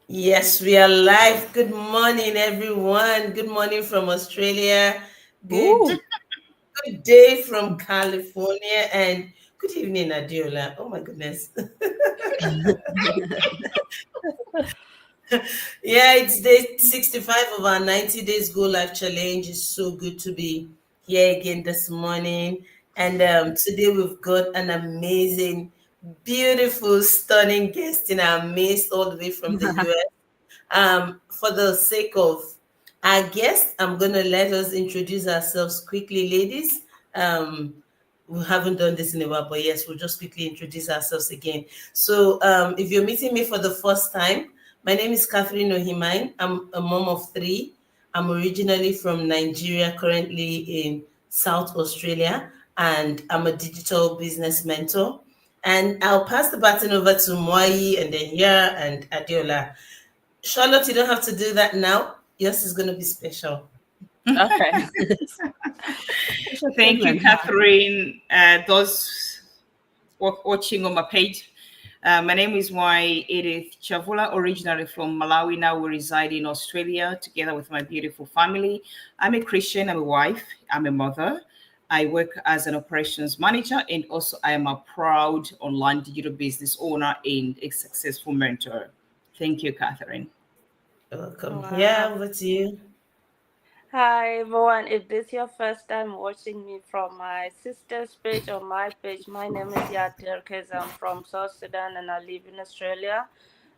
Yes, we are live. Good morning, everyone. Good morning from Australia. Good, Ooh. good day from California, and good evening, Adiola. Oh my goodness. Yeah, it's day 65 of our 90 days Go Live challenge. It's so good to be here again this morning. And today we've got an amazing, beautiful, stunning guest in our midst, all the way from the US. For the sake of our guest, I'm going to let us introduce ourselves quickly, ladies. We haven't done this in a while, but yes, we'll just quickly introduce ourselves again. So, if you're meeting me for the first time, my name is Catherine Ohimine. I'm a mom of three. I'm originally from Nigeria, currently in South Australia, and I'm a digital business mentor. And I'll pass the baton over to Mwai and then Yara and Adiola. Charlotte, you don't have to do that now. Yours is going to be special. Okay. Special Thank you, segment, huh? Catherine. Those watching on my page. My name is Y Edith Chavula, originally from Malawi. Now we reside in Australia together with my beautiful family. I'm a Christian, I'm a wife, I'm a mother. I work as an operations manager, and also I am a proud online digital business owner and a successful mentor. Thank you, Catherine. Welcome. Yeah, Wow. over to you. Hi everyone. If this is your first time watching me from my sister's page or my page, my name is Yatir Kez. I'm from South Sudan and I live in Australia.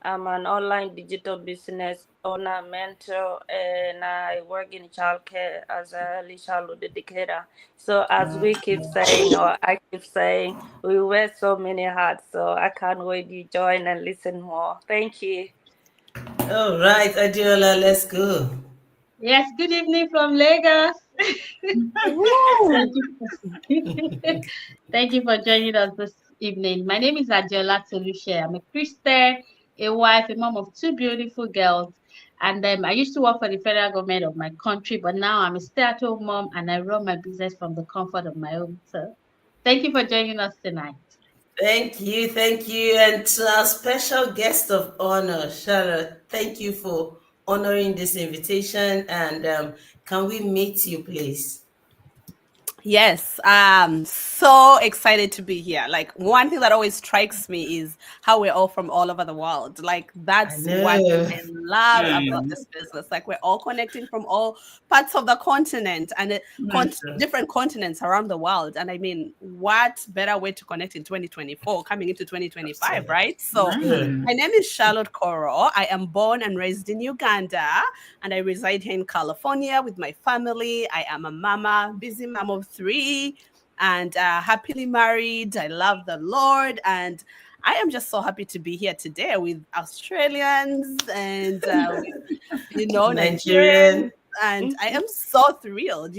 I'm an online digital business owner, mentor, and I work in childcare as a early childhood educator. So as we keep saying, or I keep saying, we wear so many hats. So I can't wait to join and listen more. Thank you. All right, Adiola, let's go. Yes, good evening from Lagos. Thank Woo. you. Thank you for joining us this evening. My name is Adiola Tolushe. I'm a Christian, a wife, a mom of two beautiful girls. And I used to work for the federal government of my country, but now I'm a stay-at-home mom and I run my business from the comfort of my home. So thank you for joining us tonight. Thank you, thank you. And to our special guest of honor, Charlotte, thank you for honoring this invitation. And can we meet you, please? Yes, so excited to be here. Like one thing that always strikes me is how we're all from all over the world. Like I that's what know. I love about Mm, this business. Like we're all connecting from all parts of the continent and Mm. different continents around the world. And I mean, what better way to connect in 2024, coming into 2025, Absolutely. right? So True. my name is Charlotte Koro. I am born and raised in Uganda, and I reside here in California with my family. I am a mama, busy mom of three, and happily married. I love the Lord, and I am just so happy to be here today with Australians and Nigerians. Nigerian. And I am so thrilled,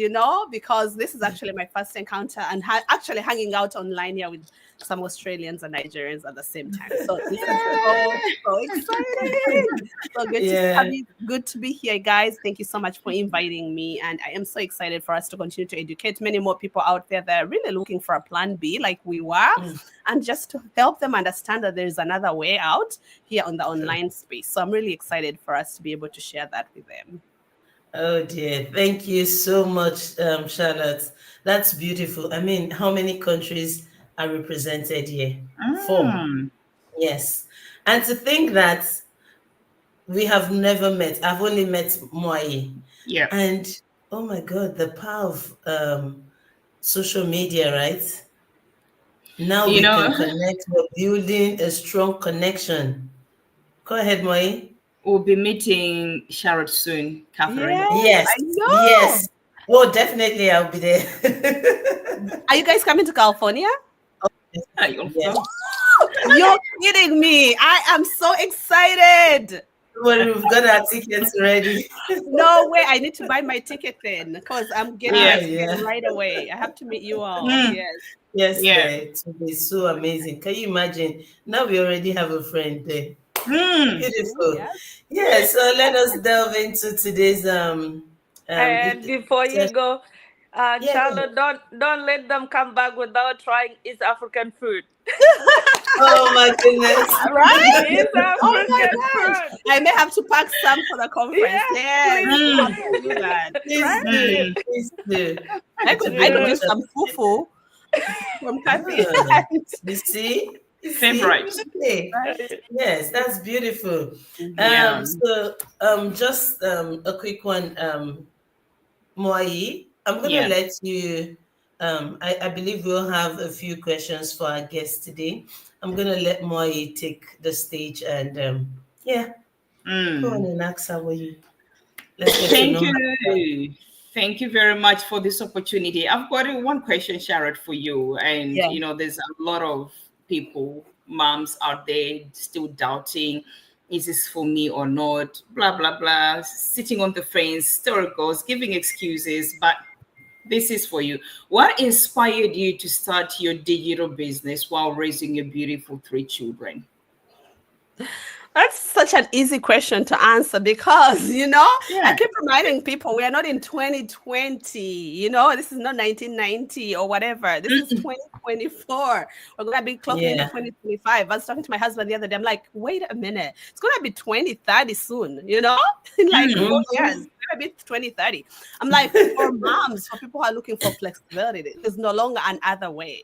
because this is actually my first encounter and actually hanging out online here with some Australians and Nigerians at the same time. So this is so exciting. So good to have Yeah. you. Good to be here, guys. Thank you so much for inviting me. And I am so excited for us to continue to educate many more people out there that are really looking for a plan B, like we were, Mm. and just to help them understand that there's another way out here on the online space. So I'm really excited for us to be able to share that with them. Oh dear. Thank you so much, Charlotte. That's beautiful. I mean, how many countries are represented here? Four. mm. Yes. And to think that we have never met. I've only met Moai. Yeah. And oh my God, the power of social media, right? Now You we know, can connect. We're building a strong connection. Go ahead, Moai. we'll be meeting Sharad soon, Catherine. Yes, Yes, I know. yes. Oh, definitely, I'll be there. Are you guys coming to California? You'll Yes. come. You're kidding me. I am so excited. Well, we've got our tickets ready. No way. I need to buy my ticket then because I'm getting Ah, my Yeah. ticket yeah. right away. I have to meet you all. Mm, Yes. Yes, yeah. there. It will be so amazing. Can you imagine? Now we already have a friend there. Mm. Beautiful. Yes. Yeah, so let us delve into today's And before you session. go, Yeah, go ahead. Charlotte, don't let them come back without trying East African food. Oh my goodness. Right? East Oh my African gosh. fruit. I may have to pack some for the conference. Yes, Yes. please I Mm, can do that. Please Right? do. Please do. I It could will be I could much do do. some appreciated. fufu from Kathy. Ah, you see? You see? favorite. Okay. Right? Yes, that's beautiful. Yeah. Just a quick one, Moi. I'm gonna Yeah. let you. I believe we'll have a few questions for our guest today. I'm gonna let Moi take the stage and yeah, go on Mm. and ask her what you. Let's get to Thank know her. you. Thank you very much for this opportunity. I've got one question, Sharad, for you. And, Yeah. there's a lot of people, moms out there still doubting, is this for me or not? Blah, blah, blah. Sitting on the fence, story goes, giving excuses. But this is for you. What inspired you to start your digital business while raising your beautiful three children? That's such an easy question to answer because, I Yeah. keep reminding people we are not in 2020, this is not 1990 or whatever. This is Mm-mm. 2024. We're going to be clocking into Yeah. 2025. I was talking to my husband the other day. I'm like, wait a minute. It's going to be 2030 soon, in like Mm. 4 years. Mhm. It's going to be 2030. I'm like, for moms, for people who are looking for flexibility, there's no longer another way,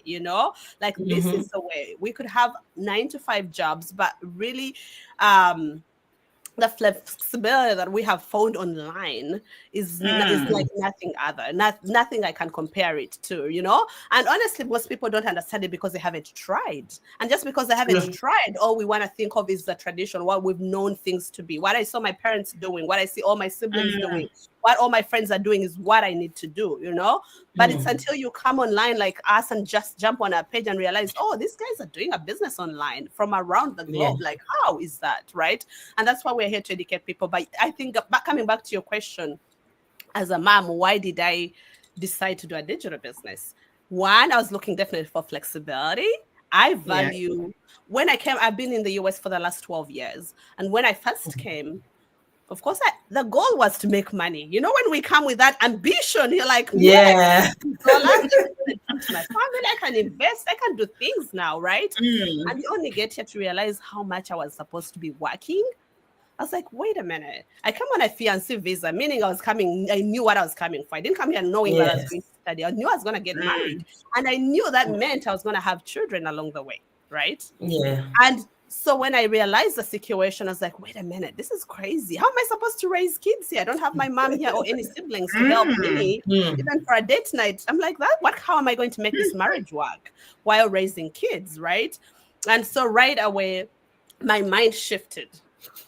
Like this Mhm. is the way. We could have 9 to 5 jobs, but really um the flexibility that we have found online is Mm. like nothing other, nothing I can compare it to, And honestly, most people don't understand it because they haven't tried. And just because they haven't True. tried, all we want to think of is the tradition, what we've known things to be, what I saw my parents doing, what I see all my siblings Mm. doing, what all my friends are doing is what I need to do, But it's Mm. until you come online like us and just jump on a page and realize, oh, these guys are doing a business online from around the Yeah. globe. Like, how is that, right? And that's why we're here to educate people. But I think coming back to your question, as a mom, why did I decide to do a digital business? One, I was looking definitely for flexibility. I Yeah. value when I came, I've been in the US for the last 12 years. And when I first came, of course, the goal was to make money. When we come with that ambition, you're like, me, I Yeah. can dollars, I can give to my family, I can invest, I can do things now, right? Mm. And you only get here to realize how much I was supposed to be working. I was like, wait a minute. I come on a fiancé visa, meaning I knew what I was coming for. I didn't come here knowing that I was Yes. going to study. I knew I was going to get married. Mm. And I knew that meant I was going to have children along the way, right? Yeah. And so when I realized the situation, I was like, wait a minute, this is crazy. How am I supposed to raise kids here? I don't have my mom here or any siblings to help Mm. me, Mm. even for a date night. I'm like, how am I going to make this marriage work while raising kids, right? And so right away, my mind shifted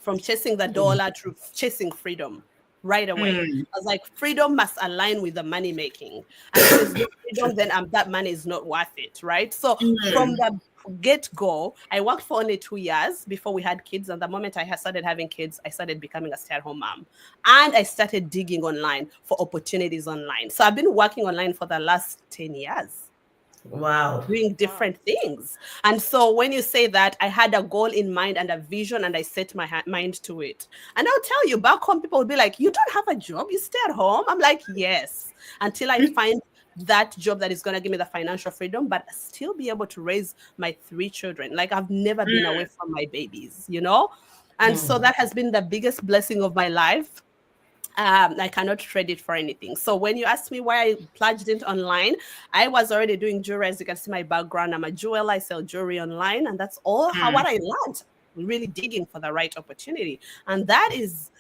from chasing the Mm. dollar to chasing freedom right away. Mm. I was like, freedom must align with the money making. And if there's no freedom, then that money is not worth it, right? So from Mm. the get go, I worked for only 2 years before we had kids. And the moment I had started having kids, I started becoming a stay-at-home mom. And I started digging online for opportunities online. So I've been working online for the last 10 years Wow. doing Wow. different things. And so when you say that, I had a goal in mind and a vision, and I set my mind to it. And I'll tell you, back home, people will be like, you don't have a job, you stay at home. I'm like, yes, until I find that job that is going to give me the financial freedom, but still be able to raise my 3 children. Like I've never been away from my babies, And so Mm. that has been the biggest blessing of my life. I cannot trade it for anything. So when you ask me why I plunged into online, I was already doing jewelry. As you can see my background, I'm a jeweler. I sell jewelry online, and that's all what I learned. Really digging for the right opportunity, and that is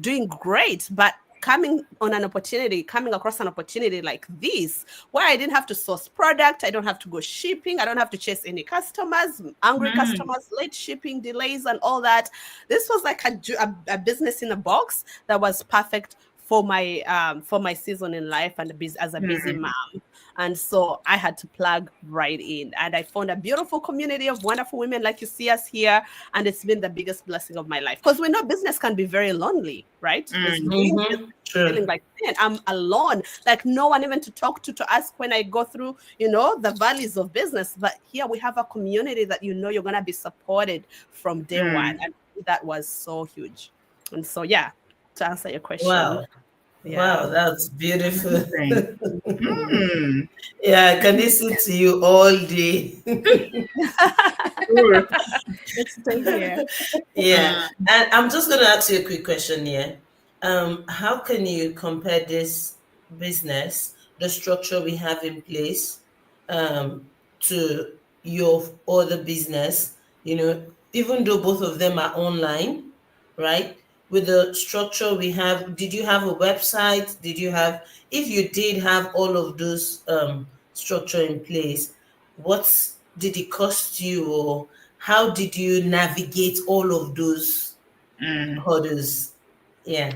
doing great. But coming across an opportunity like this, where I didn't have to source product, I don't have to go shipping, I don't have to chase any customers, angry Mm. customers, late shipping delays, and all that. This was like a business in a box that was perfect for my season in life and as a busy Mm. mom. And so I had to plug right in, and I found a beautiful community of wonderful women like you see us here, and it's been the biggest blessing of my life, because we know business can be very lonely, right? There's Mm. doing business, Mm-hmm. True. feeling like, man, I'm alone, like no one even to talk to ask when I go through the valleys of business. But here we have a community that you're going to be supported from day one, Mm. and that was so huge. And so, yeah, to answer your question. Wow. Yeah. Wow, that's beautiful. Amazing. Hmm. Yeah, I can listen to you all day. Cool. Let's stay here. Yeah, Mm, and I'm just going to ask you a quick question here. How can you compare this business, the structure we have in place, to your other business? You know, even though both of them are online, right? With the structure we have, did you have a website? Did you have, if you did have all of those structure in place, what did it cost you, or how did you navigate all of those mm, hurdles? Yeah.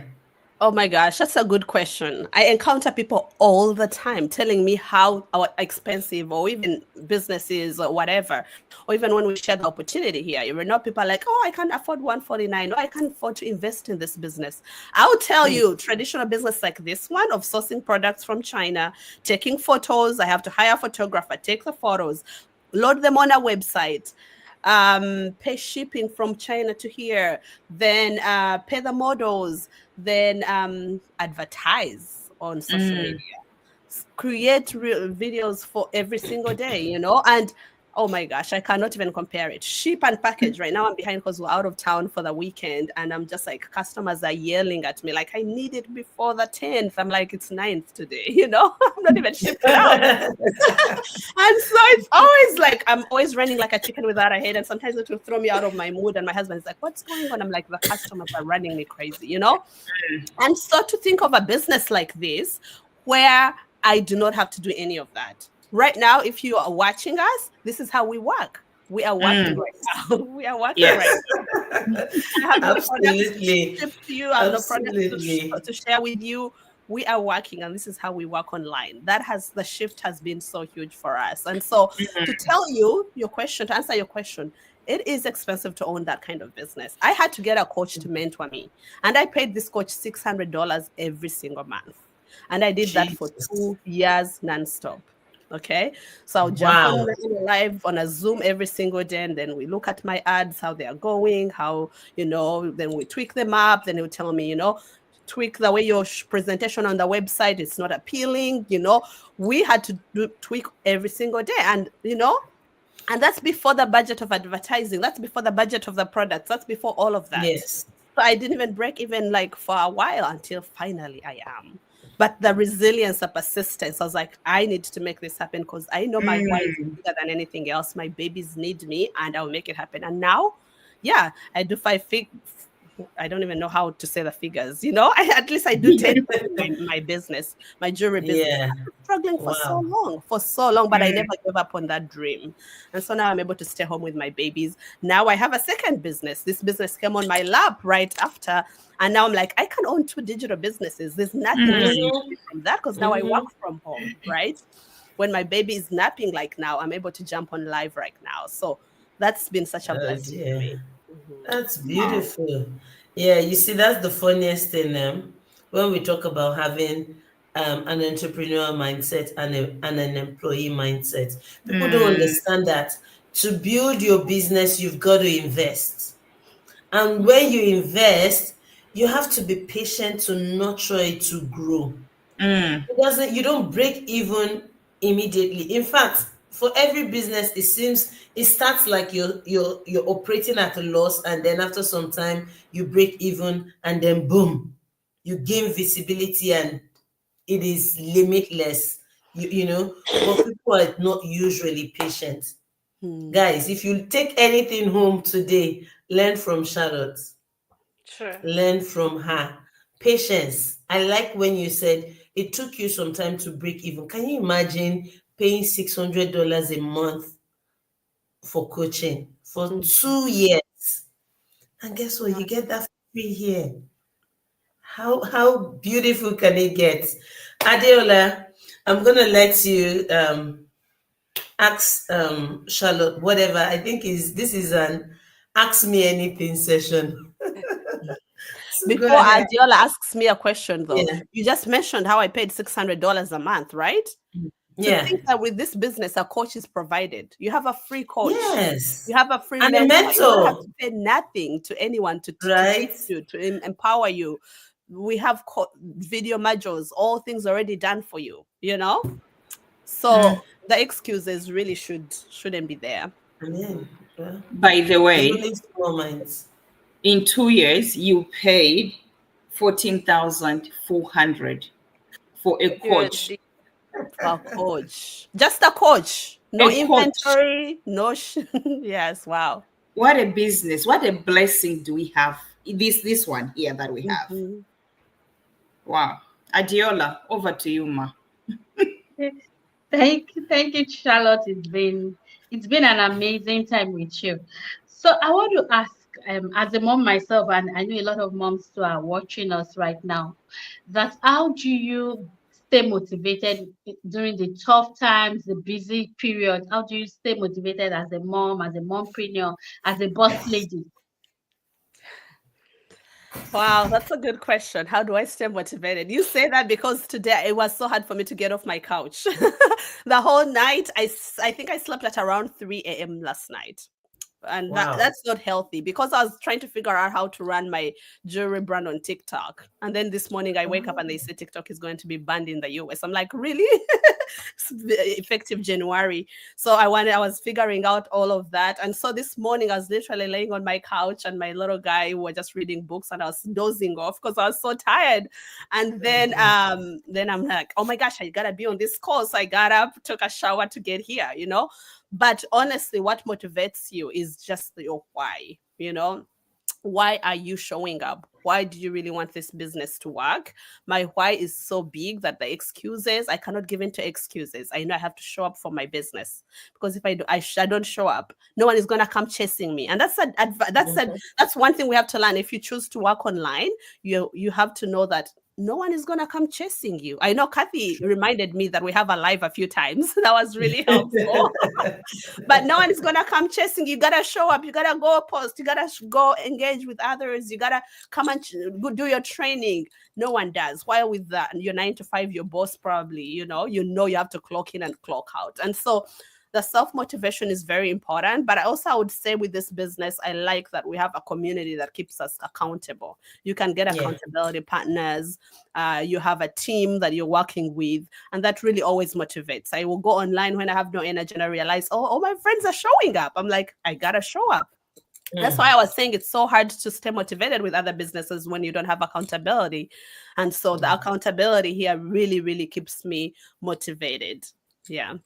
Oh my gosh, that's a good question. I encounter people all the time telling me how our expensive or even businesses or whatever, or even when we share the opportunity here, you know, people are like, oh, I can't afford 149. Oh, I can't afford to invest in this business. I'll tell Mm. you, traditional business like this one of sourcing products from China, taking photos, I have to hire a photographer, take the photos, load them on a website, pay shipping from China to here, then pay the models, then advertise on social mm, media, create real videos for every single day, you know, and oh my gosh, I cannot even compare it. Ship and package. Right now I'm behind because we're out of town for the weekend, and I'm just like, customers are yelling at me like, I need it before the 10th. I'm like, it's 9th today, you know. I'm not even shipped it out. And so it's always like I'm always running like a chicken without a head. And sometimes it will throw me out of my mood. And my husband's like, what's going on? I'm like, the customers are running me crazy, you know? And so to think of a business like this where I do not have to do any of that. Right now, if you are watching us, this is how we work. We are working mm. right now. We are working right Yes. now. I have no products to Absolutely. ship to you. I have no products Absolutely. to share with you. We are working, and this is how we work online. That has the shift has been so huge for us. And so, to tell you your question, to answer your question, it is expensive to own that kind of business. I had to get a coach to mentor me, and I paid this coach $600 every single month, and I did that for Jesus. 2 years nonstop. Okay. So I'll jump on Wow. live on a Zoom every single day, and then we look at my ads, how they are going, how, you know, then we tweak them up. Then he'll tell me, you know, tweak the way your presentation on the website is not appealing. You know, we had to tweak every single day. And, you know, and that's before the budget of advertising. That's before the budget of the products. That's before all of that. Yes. So I didn't even break even like for a while until finally I am. But the resilience, the persistence, I was like, I need to make this happen because I know my why is Mm, bigger than anything else. My babies need me and I'll make it happen. And now, yeah, I do I don't even know how to say the figures, you know. At least I do 10 my business, my jewelry business. Yeah. I've been struggling Wow. for so long, but I mm, never gave up on that dream. And so now I'm able to stay home with my babies. Now I have a second business. This business came on my lap right after. And now I'm like, I can own two digital businesses. There's nothing to stop Mm-hmm. me from that because now I work Mm-hmm. from home, right? When my baby is napping, like now, I'm able to jump on live right now. So that's been such a Oh, blessing to dear. me. Mhm. That's wow. beautiful. Yeah, you see, that's the funniest thing when we talk about having an entrepreneurial mindset and an employee mindset. People don't Mm, understand that to build your business, you've got to invest. And when you invest, you have to be patient to nurture it to grow. mm, You don't break even immediately. In fact, for every business, it seems it starts like you're operating at a loss, and then after some time you break even, and then boom, you gain visibility and it is limitless. You know, but people are not usually patient. Hmm. Guys, if you take anything home today, learn from Charlotte. Sure. Learn from her. Patience. I like when you said it took you some time to break even. Can you imagine paying $600 a month for coaching for Mhm. 2 years? And guess what? Yeah. You get that for free here. How beautiful can it get? Adeola, I'm gonna let you ask Charlotte whatever. I think is this is an ask me anything session. So go Before ahead. Adiola asks me a question, though, Yeah. you just mentioned how I paid $600 a month, right? To Yeah. think that with this business, a coach is provided. You have a free coach. Yes. You have a free And a mentor. You don't have mentor, to pay nothing to anyone to teach right? you, to empower you. we have video modules, all things already done for you, you know? So the excuses really shouldn't be there. I mean, well, By the it's way, only small minds. in 2 years, you paid 14,400 for a coach. USD. A coach, just a coach, no A coach. inventory, no. Yes, wow. What a business! What a blessing do we have? This one here that we have. Mhm. Wow. Adiola, over to you, ma. Thank you, Charlotte. It's been an amazing time with you. So I want to ask, as a mom myself, and I know a lot of moms too are watching us right now, that how do you stay motivated during the tough times, the busy period? How do you stay motivated as a mom, as a mompreneur, as a boss lady? Wow, that's a good question. How do I stay motivated? You say that because today it was so hard for me to get off my couch. The whole night, I think I slept at around 3 a.m. last night. And Wow. that's not healthy because I was trying to figure out how to run my jewelry brand on TikTok. And then this morning I wake up and they say TikTok is going to be banned in the US. I'm like, really? Effective January. So I was figuring out all of that. And so this morning I was literally laying on my couch and my little guy were just reading books and I was dozing off because I was so tired. And then I'm like, oh my gosh, I gotta be on this call. So I got up, took a shower to get here, you know. But honestly, what motivates you is just your why, you know? Why are you showing up? Why do you really want this business to work? My why is so big that the excuses, I cannot give in to excuses. I know I have to show up for my business because if I don't show up, no one is going to come chasing me. And that's one thing we have to learn. If you choose to work online, you have to know that no one is going to come chasing you. I know Kathy reminded me that we have a live a few times. That was really helpful. But no one is going to come chasing you. You got to show up. You got to go post. You got to go engage with others. You got to come and go do your training. No one does. While with that, your 9 to 5, your boss probably, you know you have to clock in and clock out. And so the self-motivation is very important. But I would say with this business, I like that we have a community that keeps us accountable. You can get accountability partners. You have a team that you're working with, and that really always motivates. I will go online when I have no energy and I realize, oh, all my friends are showing up. I'm like, I gotta show up. That's why I was saying it's so hard to stay motivated with other businesses when you don't have accountability. And so the accountability here really, really keeps me motivated. Yeah.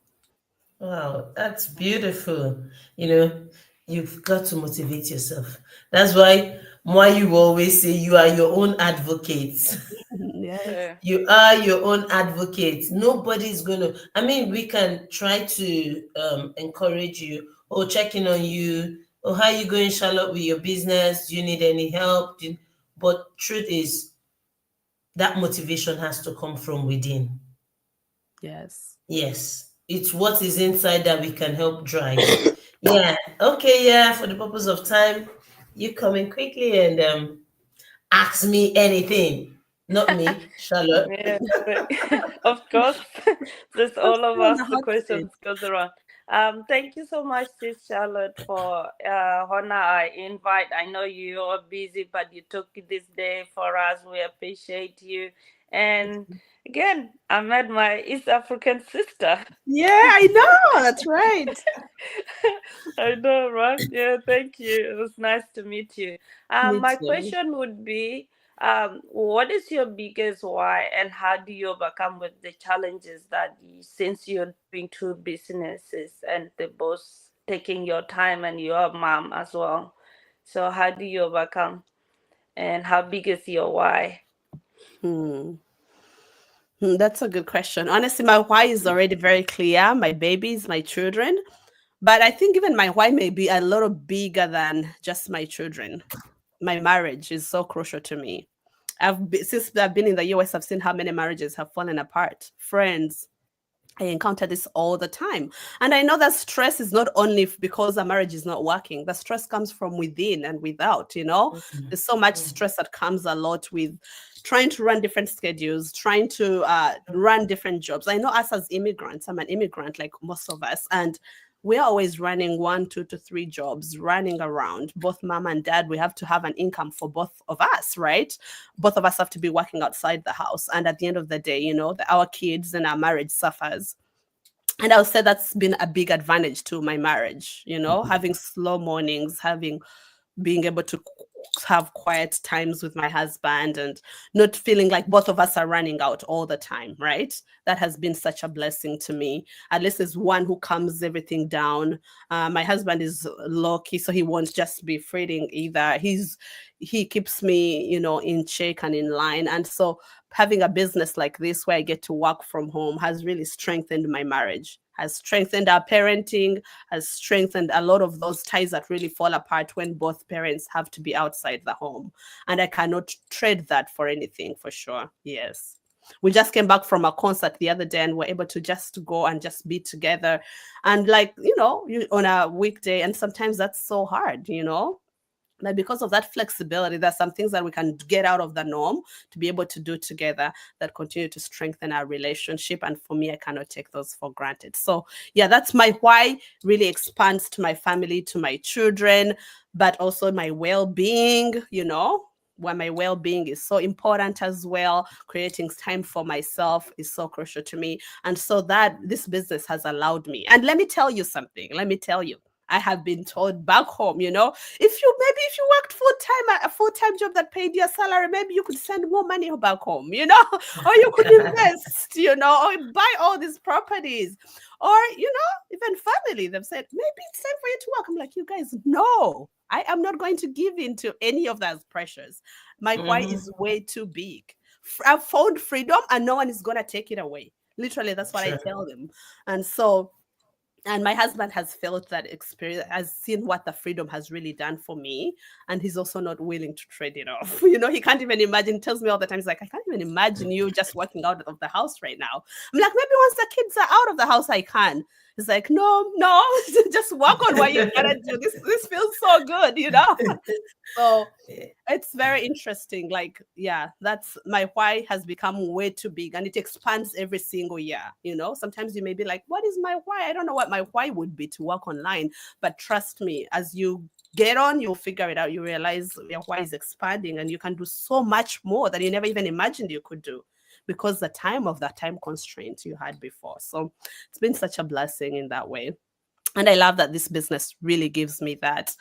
Wow, that's beautiful. You've got to motivate yourself. That's why you always say you are your own advocate. Yes. Yeah. You are your own advocate. Nobody's gonna. I mean, we can try to encourage you or checking on you. Oh, how you going, Charlotte, with your business? Do you need any help? But truth is, that motivation has to come from within. Yes. Yes, it's what is inside that we can help drive. Yeah. Okay. Yeah. For the purpose of time, you come in quickly and ask me anything. Not me, Charlotte. Yeah, of course. Just all of On us, the the hot seat. questions goes around. Thank you so much, Sis Charlotte, for honor our invite. I know you're busy, but you took this day for us. We appreciate you. And again, I met my East African sister. Yeah, I know. That's right. I know, right? Yeah, thank you. It was nice to meet you. Me My too. question would be, what is your biggest why, and how do you overcome with the challenges that since you're doing two businesses and the both taking your time and your mom as well? So how do you overcome, and how big is your why? Hmm. That's a good question. Honestly, my why is already very clear. My babies, my children. But I think even my why may be a little bigger than just my children. My marriage is so crucial to me. Since I've been in the US, I've seen how many marriages have fallen apart. Friends, I encounter this all the time. And I know that stress is not only because a marriage is not working, the stress comes from within and without, you know? There's so much stress that comes a lot with trying to run different schedules, trying to run different jobs. I know us as immigrants, I'm an immigrant like most of us, and we're always running 1, 2 to 3 jobs, running around. Both mom and dad, we have to have an income for both of us, right? Both of us have to be working outside the house. And at the end of the day, our kids and our marriage suffers. And I'll say that's been a big advantage to my marriage, having slow mornings, being able to have quiet times with my husband, and not feeling like both of us are running out all the time, right? That has been such a blessing to me. At least there's one who calms everything down. My husband is low-key, so he won't just be fretting either. He keeps me, in check and in line. And so having a business like this where I get to work from home has really strengthened my marriage, has strengthened our parenting, has strengthened a lot of those ties that really fall apart when both parents have to be outside the home. And I cannot trade that for anything, for sure. Yes. We just came back from a concert the other day and we're able to just go and just be together. And on a weekday, and sometimes that's so hard, but because of that flexibility, there's some things that we can get out of the norm to be able to do together that continue to strengthen our relationship. And for me, I cannot take those for granted. So yeah, that's my why. Really expands to my family, to my children, but also my well-being, where my well-being is so important as well. Creating time for myself is so crucial to me. And so that this business has allowed me. And let me tell you something. I have been told back home, if you worked full-time, a full-time job that paid your salary, maybe you could send more money back home, or you could invest, or buy all these properties, or, even family. They've said, maybe it's time for you to work. I'm like, you guys, no, I am not going to give in to any of those pressures. My why is way too big. I've found freedom and no one is going to take it away. Literally, that's what I tell them. And my husband has felt that experience, has seen what the freedom has really done for me. And he's also not willing to trade it off. He can't even imagine, he tells me all the time, he's like, I can't even imagine you just working out of the house right now. I'm like, maybe once the kids are out of the house, I can. He's like, no, just work on what you gotta do. This feels so good, So it's very interesting. Like, yeah, that's my why has become way too big and it expands every single year. Sometimes you may be like, what is my why? I don't know what my why would be to work online. But trust me, as you get on, you'll figure it out. You realize your why is expanding and you can do so much more than you never even imagined you could do, because the time constraint you had before. So it's been such a blessing in that way. And I love that this business really gives me that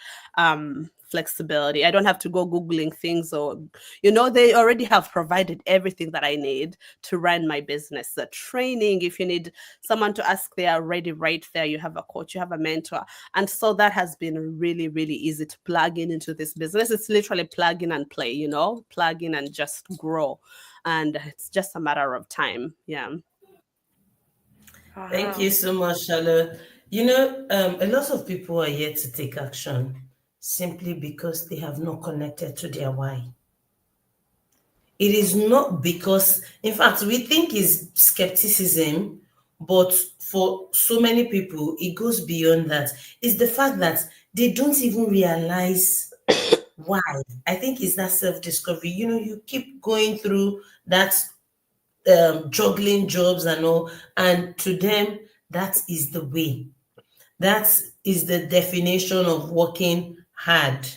flexibility. I don't have to go Googling things or, they already have provided everything that I need to run my business. The training, if you need someone to ask, they are already right there. You have a coach, you have a mentor. And so that has been really, really easy to plug into this business. It's literally plug in and play, plug in and just grow. And it's just a matter of time. Yeah. Thank you so much, Charlotte. A lot of people are yet to take action simply because they have not connected to their why. It is not because, in fact, we think it's skepticism, but for so many people, it goes beyond that. It's the fact that they don't even realize why. I think it's that self-discovery. You keep going through that juggling jobs and all, and to them, that is the way. That is the definition of working hard.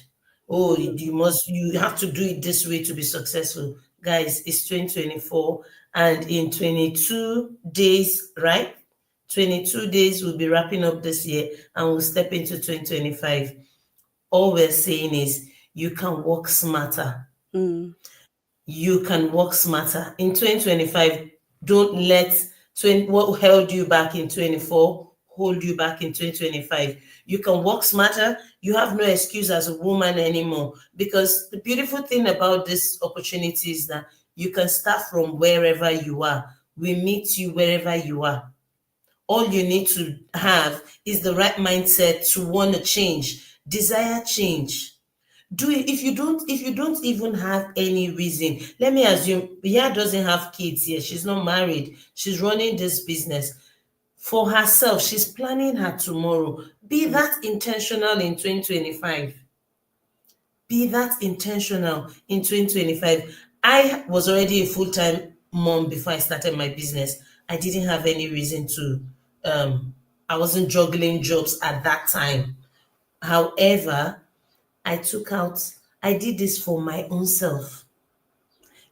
Oh, you have to do it this way to be successful. Guys, it's 2024 and in 22 days, right? 22 days we'll be wrapping up this year and we'll step into 2025. All we're saying is you can work smarter. You can work smarter. In 2025, don't let what held you back in 24 hold you back in 2025. You can work smarter. You have no excuse as a woman anymore, because the beautiful thing about this opportunity is that you can start from wherever you are. We meet you wherever you are. All you need to have is the right mindset to want to change, desire change. Do it. If you don't even have any reason, let me assume Ria doesn't have kids yet. She's not married. She's running this business for herself. She's planning her tomorrow. Be that intentional in 2025. Be that intentional in 2025. I was already a full-time mom before I started my business. I didn't have any reason to I wasn't juggling jobs at that time. However, I took out, I did this for my own self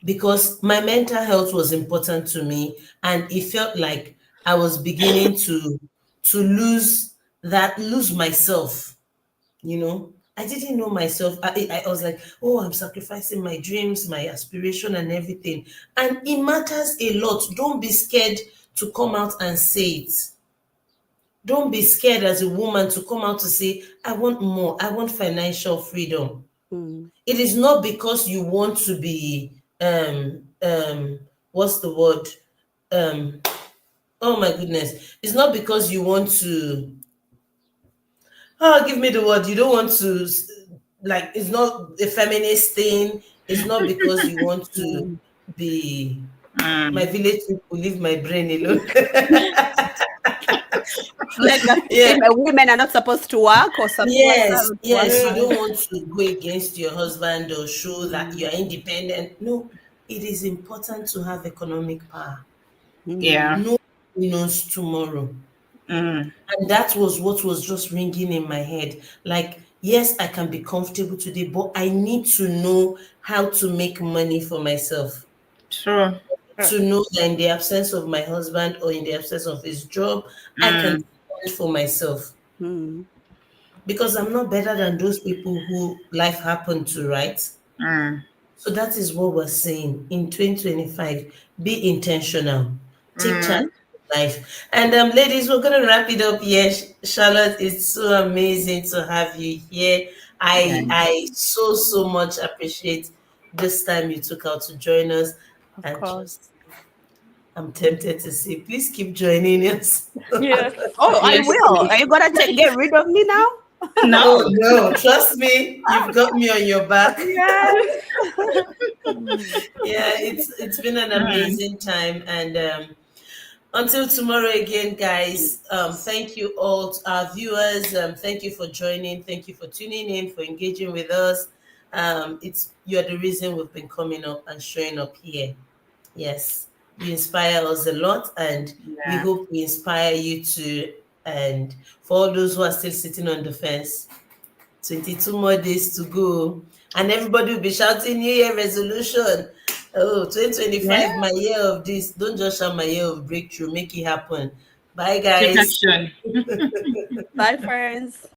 because my mental health was important to me, and it felt like I was beginning to lose myself, you know. I didn't know myself. I was like, oh, I'm sacrificing my dreams, my aspiration, and everything. And it matters a lot. Don't be scared to come out and say it. Don't be scared as a woman to come out to say, I want more. I want financial freedom. Mm. It is not because you want to be what's the word? Um oh my goodness. It's not because you want to, oh, give me the word. You don't want to, like, it's not a feminist thing. It's not because you want to Mm. be, my Mm. village people leave my brain alone. Like that Yeah. female women are not supposed to work or something like Yes, that. Work yes, you hard. don't want to go against your husband or show that Mm. you're independent. No, it is important to have economic power. Yeah. Mm. No one knows tomorrow. Mm. And that was what was just ringing in my head. Like, yes, I can be comfortable today, but I need to know how to make money for myself. True. To know that in the absence of my husband or in the absence of his job, I can Mm. stand for myself. Mm. Because I'm not better than those people who life happened to, right? Mm. So that is what we're saying in 2025. Be intentional. Take charge Mm. of life. And ladies, we're gonna wrap it up here. Charlotte, it's so amazing to have you here. Yeah. I so much appreciate this time you took out to join us. Of And just, course. I'm tempted to say, please keep joining us. Yes. Oh, I Yes, will. please. Are you gonna get rid of me now? Oh No. no, trust me, you've got me on your back. Yes. Mm. Yeah, it's been an Mm. amazing time, and until tomorrow again, guys. Thank you all to our viewers. Thank you for joining. Thank you for tuning in, for engaging with us. It's You're the reason we've been coming up and showing up here. Yes, you inspire us a lot, and we Yeah. hope we inspire you too. And for all those who are still sitting on the fence, 22 more days to go. And everybody will be shouting New Year resolution. Oh, Yeah. 2025, my year of this. Don't just shout my year of breakthrough. Make it happen. Bye, Take guys. action. Bye, friends.